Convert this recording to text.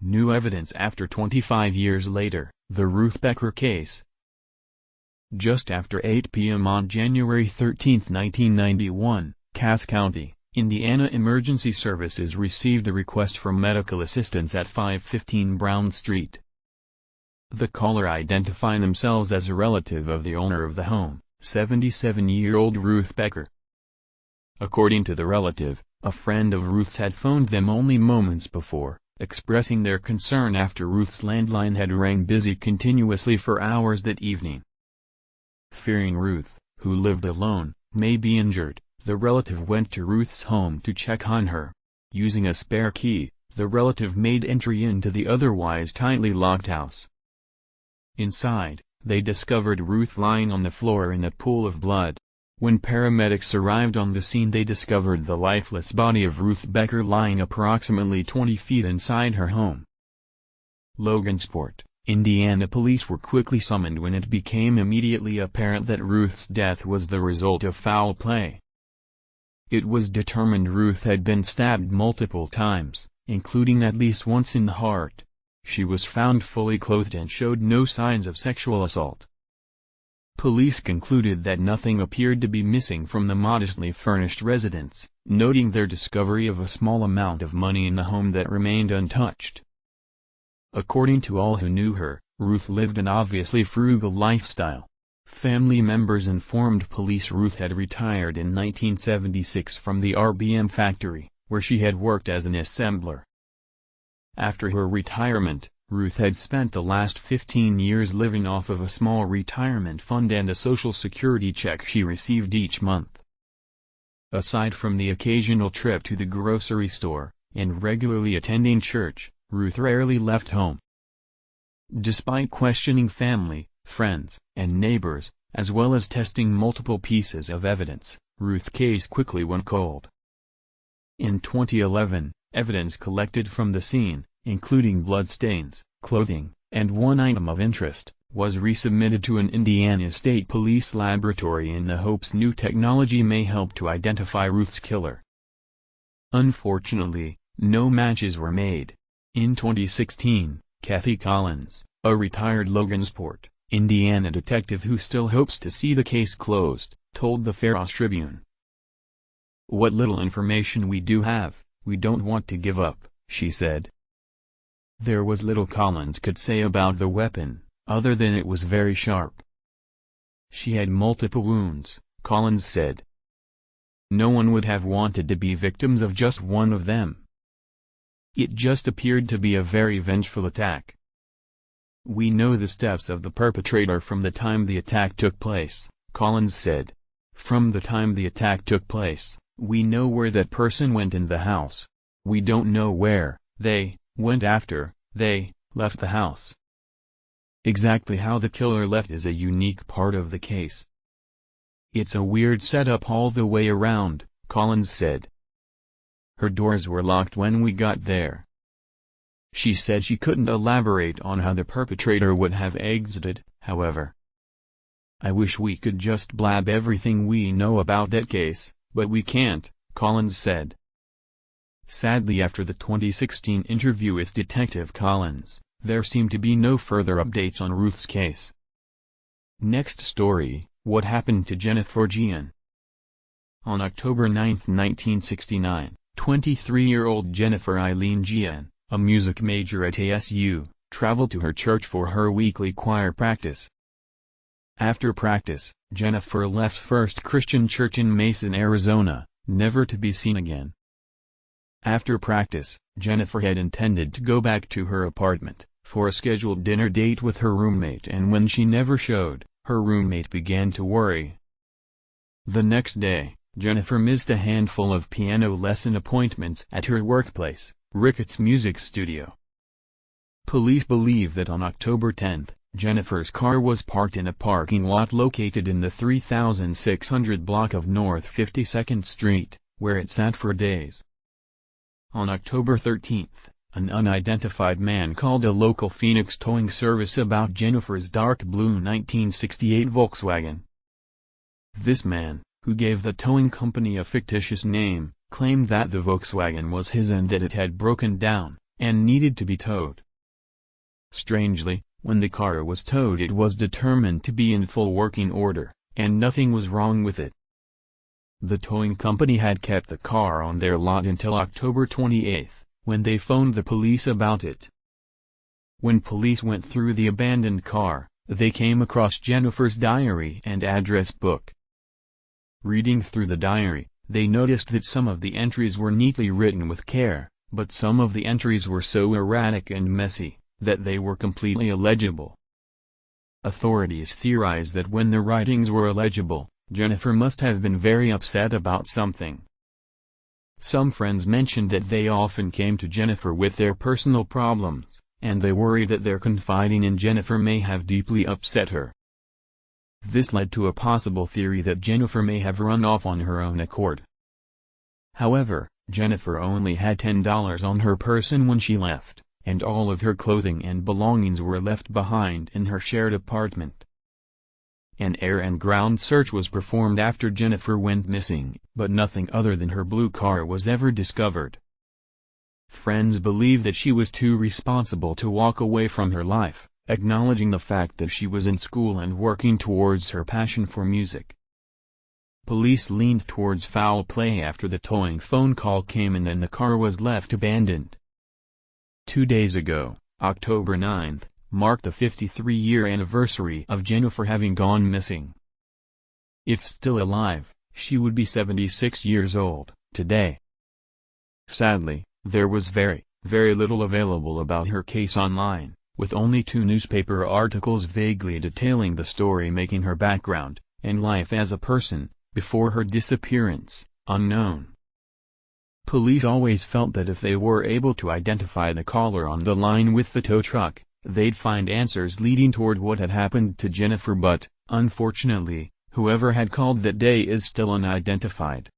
New evidence after 25 years later, the Ruth Becker case. Just after 8 p.m. on January 13, 1991, Cass County, Indiana Emergency Services received a request for medical assistance at 515 Brown Street. The caller identified themselves as a relative of the owner of the home, 77-year-old Ruth Becker. According to the relative, a friend of Ruth's had phoned them only moments before, expressing their concern after Ruth's landline had rang busy continuously for hours that evening. Fearing Ruth, who lived alone, may be injured, the relative went to Ruth's home to check on her. Using a spare key, the relative made entry into the otherwise tightly locked house. Inside, they discovered Ruth lying on the floor in a pool of blood. When paramedics arrived on the scene, they discovered the lifeless body of Ruth Becker lying approximately 20 feet inside her home. Logansport, Indiana police were quickly summoned when it became immediately apparent that Ruth's death was the result of foul play. It was determined Ruth had been stabbed multiple times, including at least once in the heart. She was found fully clothed and showed no signs of sexual assault. Police concluded that nothing appeared to be missing from the modestly furnished residence, noting their discovery of a small amount of money in the home that remained untouched. According to all who knew her, Ruth lived an obviously frugal lifestyle. Family members informed police Ruth had retired in 1976 from the RBM factory, where she had worked as an assembler. After her retirement, Ruth had spent the last 15 years living off of a small retirement fund and a Social Security check she received each month. Aside from the occasional trip to the grocery store, and regularly attending church, Ruth rarely left home. Despite questioning family, friends, and neighbors, as well as testing multiple pieces of evidence, Ruth's case quickly went cold. In 2011, evidence collected from the scene, including bloodstains, clothing, and one item of interest, was resubmitted to an Indiana State Police laboratory in the hopes new technology may help to identify Ruth's killer. Unfortunately, no matches were made. In 2016, Kathy Collins, a retired Logansport, Indiana detective who still hopes to see the case closed, told the Fair Tribune, "What little information we do have, we don't want to give up," she said. There was little Collins could say about the weapon, other than it was very sharp. She had multiple wounds, Collins said. No one would have wanted to be victims of just one of them. It just appeared to be a very vengeful attack. We know the steps of the perpetrator from the time the attack took place, Collins said. From the time the attack took place, we know where that person went in the house. We don't know where they went after they left the house. Exactly how the killer left is a unique part of the case. It's a weird setup all the way around, Collins said. Her doors were locked when we got there. She said she couldn't elaborate on how the perpetrator would have exited, however. I wish we could just blab everything we know about that case, but we can't, Collins said. Sadly, after the 2016 interview with Detective Collins, there seemed to be no further updates on Ruth's case. Next story, what happened to Jennifer Gian? On October 9, 1969, 23-year-old Jennifer Eileen Gian, a music major at ASU, traveled to her church for her weekly choir practice. After practice, Jennifer left First Christian Church in Mason, Arizona, never to be seen again. After practice, Jennifer had intended to go back to her apartment for a scheduled dinner date with her roommate, and when she never showed, her roommate began to worry. The next day, Jennifer missed a handful of piano lesson appointments at her workplace, Ricketts Music Studio. Police believe that on October 10, Jennifer's car was parked in a parking lot located in the 3600 block of North 52nd Street, where it sat for days. On October 13, an unidentified man called a local Phoenix towing service about Jennifer's dark blue 1968 Volkswagen. This man, who gave the towing company a fictitious name, claimed that the Volkswagen was his and that it had broken down, and needed to be towed. Strangely, when the car was towed it was determined to be in full working order, and nothing was wrong with it. The towing company had kept the car on their lot until October 28, when they phoned the police about it. When police went through the abandoned car, they came across Jennifer's diary and address book. Reading through the diary, they noticed that some of the entries were neatly written with care, but some of the entries were so erratic and messy that they were completely illegible. Authorities theorize that when the writings were illegible, Jennifer must have been very upset about something. Some friends mentioned that they often came to Jennifer with their personal problems, and they worried that their confiding in Jennifer may have deeply upset her. This led to a possible theory that Jennifer may have run off on her own accord. However, Jennifer only had $10 on her person when she left, and all of her clothing and belongings were left behind in her shared apartment. An air and ground search was performed after Jennifer went missing, but nothing other than her blue car was ever discovered. Friends believe that she was too responsible to walk away from her life, acknowledging the fact that she was in school and working towards her passion for music. Police leaned towards foul play after the towing phone call came in and the car was left abandoned. 2 days ago, October 9, marked the 53-year anniversary of Jennifer having gone missing. If still alive, she would be 76 years old today. Sadly, there was very little available about her case online, with only 2 newspaper articles vaguely detailing the story, making her background and life as a person before her disappearance unknown. Police always felt that if they were able to identify the caller on the line with the tow truck, they'd find answers leading toward what had happened to Jennifer, but, unfortunately, whoever had called that day is still unidentified.